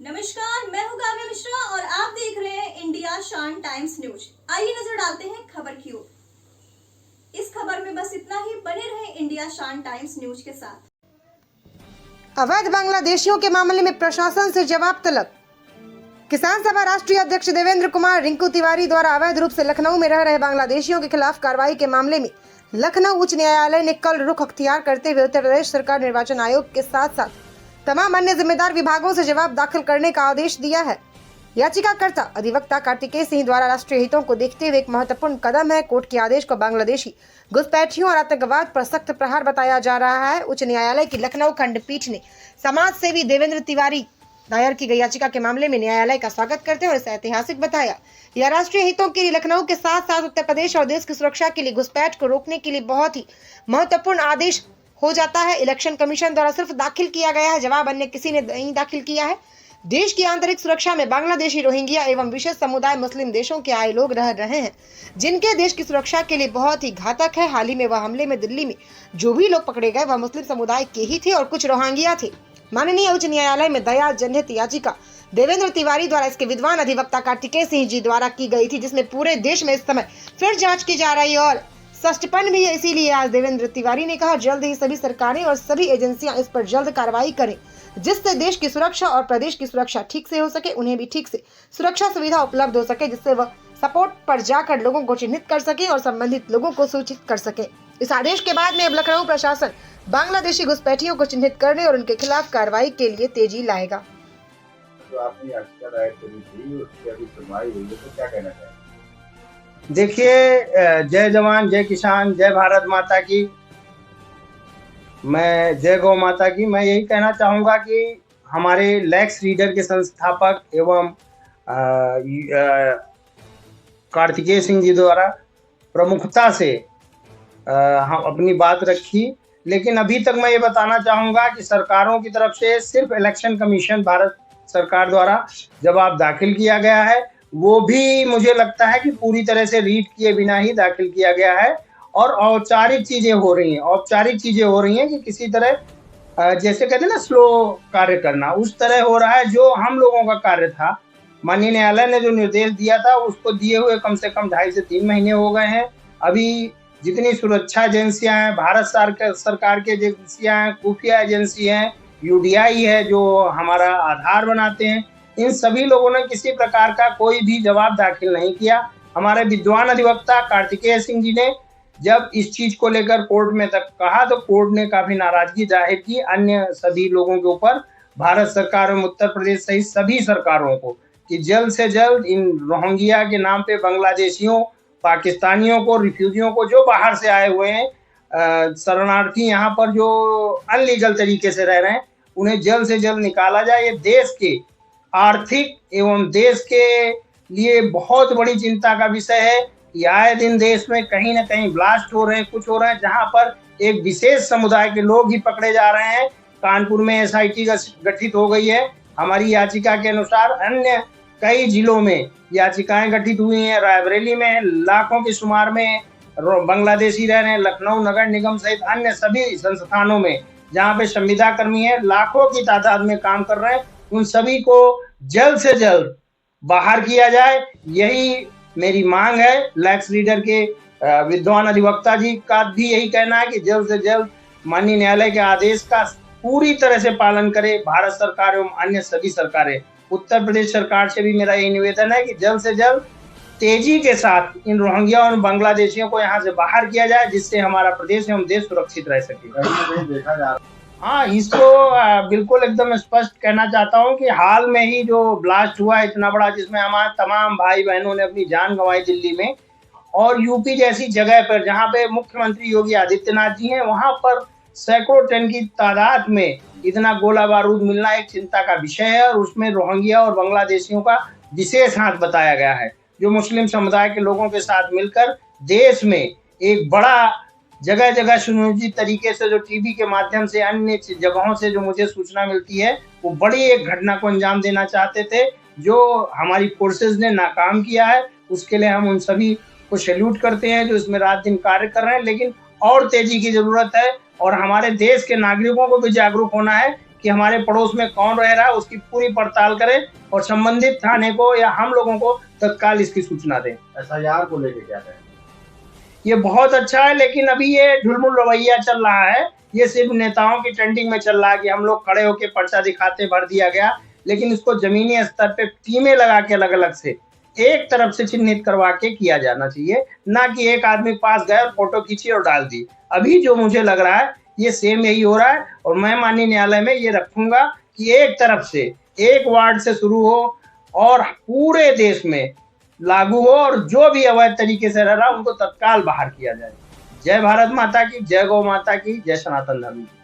नमस्कार, मैं हूँ काव्या मिश्रा और आप देख रहे हैं इंडिया शान टाइम्स न्यूज। आइए नजर डालते हैं खबर की ओर। इस खबर में बस इतना ही। बने रहे इंडिया शान टाइम्स न्यूज के साथ। अवैध बांग्लादेशियों के मामले में प्रशासन से जवाब तलब। किसान सभा राष्ट्रीय अध्यक्ष देवेंद्र कुमार रिंकू तिवारी द्वारा अवैध रूप से लखनऊ में रह रहे बांग्लादेशियों के खिलाफ कार्रवाई के मामले में लखनऊ उच्च न्यायालय ने कल रुख अख्तियार करते हुए उत्तर प्रदेश सरकार, निर्वाचन आयोग के साथ साथ तमाम अन्य जिम्मेदार विभागों से जवाब दाखिल करने का आदेश दिया है। याचिकाकर्ता अधिवक्ता कार्तिकेय सिंह द्वारा राष्ट्रीय हितों को देखते हुए एक महत्वपूर्ण कदम है। कोर्ट के आदेश को बांग्लादेशी घुसपैठियों और आतंकवाद पर सख्त प्रहार बताया जा रहा है। उच्च न्यायालय की लखनऊ खंडपीठ ने समाज सेवी देवेंद्र तिवारी दायर की गई याचिका के मामले में न्यायालय का स्वागत करते हुए इसे ऐतिहासिक बताया। यह राष्ट्रीय हितों के लिए लखनऊ के साथ साथ उत्तर प्रदेश और देश की सुरक्षा के लिए घुसपैठ को रोकने के लिए बहुत ही महत्वपूर्ण आदेश हो जाता है। इलेक्शन कमीशन द्वारा सिर्फ दाखिल किया गया है, जवाब अन्य किसी ने नहीं दाखिल किया है। देश की आंतरिक सुरक्षा में बांग्लादेशी, रोहिंग्या एवं विशेष समुदाय मुस्लिम देशों के आए लोग रह रहे हैं, जिनके देश की सुरक्षा के लिए बहुत ही घातक है। हाल ही में वह हमले में दिल्ली में जो भी लोग पकड़े गए वह मुस्लिम समुदाय के ही थे और कुछ रोहिंग्या थे। माननीय उच्च न्यायालय में दया जनहित याचिका देवेंद्र तिवारी द्वारा इसके विद्वान अधिवक्ता कार्तिकेय सिंह जी द्वारा की गई थी, जिसमें पूरे देश में इस समय फिर जांच की जा रही है और सस्पेंड भी है। इसीलिए आज देवेंद्र तिवारी ने कहा जल्द ही सभी सरकारें और सभी एजेंसियां इस पर जल्द कार्रवाई करें, जिससे देश की सुरक्षा और प्रदेश की सुरक्षा ठीक से हो सके, उन्हें भी ठीक से सुरक्षा सुविधा उपलब्ध हो सके, जिससे वह सपोर्ट पर जाकर लोगों को चिन्हित कर सके और संबंधित लोगों को सूचित कर सके। इस आदेश के बाद में अब लखनऊ प्रशासन बांग्लादेशी घुसपैठियों को चिन्हित करने और उनके खिलाफ कार्रवाई के लिए तेजी लाएगा। जो आपने याचिका दायर करी थी उसकी अभी सुनवाई हुई है, तो क्या कहना चाहेंगे? देखिए, जय जवान जय किसान जय भारत माता की, मैं जय गौ माता की। मैं यही कहना चाहूँगा कि हमारे लैक्स रीडर के संस्थापक एवं कार्तिकेय सिंह जी द्वारा प्रमुखता से हम अपनी बात रखी, लेकिन अभी तक मैं ये बताना चाहूँगा कि सरकारों की तरफ से सिर्फ इलेक्शन कमीशन भारत सरकार द्वारा जवाब दाखिल किया गया है, वो भी मुझे लगता है कि पूरी तरह से रीड किए बिना ही दाखिल किया गया है और औपचारिक चीजें हो रही हैं कि किसी तरह जैसे कहते हैं ना स्लो कार्य करना, उस तरह हो रहा है जो हम लोगों का कार्य था। माननीय न्यायालय ने जो निर्देश दिया था उसको दिए हुए कम से कम 2.5 से 3 महीने हो गए हैं। अभी जितनी सुरक्षा एजेंसियां हैं, भारत सरकार की एजेंसियां हैं, खुफिया एजेंसी हैं, यूडीआई है जो हमारा आधार बनाते हैं, इन सभी लोगों ने किसी प्रकार का कोई भी जवाब दाखिल नहीं किया। हमारे विद्वान अधिवक्ता कार्तिकेय सिंह जी ने जब इस चीज को लेकर कोर्ट में तक कहा तो कोर्ट ने काफी नाराजगी जाहिर की अन्य सभी लोगों के ऊपर, भारत सरकार एवं उत्तर प्रदेश सहित सभी सरकारों को, कि जल्द से जल्द इन रोहिंग्या के नाम पे बांग्लादेशियों, पाकिस्तानियों को, रिफ्यूजियों को जो बाहर से आए हुए हैं, शरणार्थी यहाँ पर जो अनलीगल तरीके से रह रहे हैं, उन्हें जल्द से जल्द निकाला जाए। ये देश के आर्थिक एवं देश के लिए बहुत बड़ी चिंता का विषय है कि आए दिन देश में कहीं ना कहीं ब्लास्ट हो रहे हैं, कुछ हो रहा है, जहां पर एक विशेष समुदाय के लोग ही पकड़े जा रहे हैं। कानपुर में एसआईटी गठित हो गई है। हमारी याचिका के अनुसार अन्य कई जिलों में याचिकाएं गठित हुई हैं। रायबरेली में लाखों की शुमार में बांग्लादेशी रह रहे हैं। लखनऊ नगर निगम सहित अन्य सभी संस्थानों में जहाँ पे संविदा कर्मी है लाखों की तादाद में काम कर रहे हैं, उन सभी को जल्द से जल्द बाहर किया जाए, यही मेरी मांग है। लैक्स रीडर के विद्वान अधिवक्ता जी का भी यही कहना है कि जल्द से जल्द माननीय न्यायालय के आदेश का पूरी तरह से पालन करे भारत सरकार एवं अन्य सभी सरकारें। उत्तर प्रदेश सरकार से भी मेरा यही निवेदन है कि जल्द से जल्द तेजी के साथ इन रोहिंग्या और बांग्लादेशियों को यहाँ से बाहर किया जाए, जिससे हमारा प्रदेश एवं देश सुरक्षित रह सके। देखा जा रहा हाँ, इसको बिल्कुल एकदम स्पष्ट कहना चाहता हूँ कि हाल में ही जो ब्लास्ट हुआ इतना बड़ा, जिसमें हमारे तमाम भाई बहनों ने अपनी जान गंवाई दिल्ली में, और यूपी जैसी जगह पर जहाँ पे मुख्यमंत्री योगी आदित्यनाथ जी हैं, वहाँ पर सैकड़ों टन की तादाद में इतना गोला बारूद मिलना एक चिंता का विषय है। और उसमें रोहिंग्या और बांग्लादेशियों का विशेष हाथ बताया गया है, जो मुस्लिम समुदाय के लोगों के साथ मिलकर देश में एक बड़ा जगह जगह सुनियोजित तरीके से जो टीवी के माध्यम से अन्य जगहों से जो मुझे सूचना मिलती है, वो बड़ी एक घटना को अंजाम देना चाहते थे, जो हमारी फोर्सेस ने नाकाम किया है। उसके लिए हम उन सभी को सैल्यूट करते हैं जो इसमें रात दिन कार्य कर रहे हैं, लेकिन और तेजी की जरूरत है और हमारे देश के नागरिकों को भी जागरूक होना है कि हमारे पड़ोस में कौन रह रहा है उसकी पूरी पड़ताल करें और संबंधित थाने को या हम लोगों को तत्काल इसकी सूचना दें। एसआईआर को लेके क्या कहें? ये बहुत अच्छा है, लेकिन अभी ये ढुलमुल रवैया चल रहा है। ये सिर्फ नेताओं की ट्रेंडिंग में चल रहा है कि हम लोग खड़े होकर पर्चा दिखाते भर दिया गया, लेकिन इसको जमीनी स्तर पे टीमें लगा के अलग अलग से एक तरफ से चिन्हित करवा के किया जाना चाहिए, ना कि एक आदमी पास गए और फोटो खींची और डाल दी। अभी जो मुझे लग रहा है ये सेम यही हो रहा है, और मैं माननीय न्यायालय में ये रखूंगा कि एक तरफ से एक वार्ड से शुरू हो और पूरे देश में लागू हो, और जो भी अवैध तरीके से रह रहा उनको तत्काल बाहर किया जाए। जय भारत माता की, जय गौ माता की, जय सनातन धर्म की।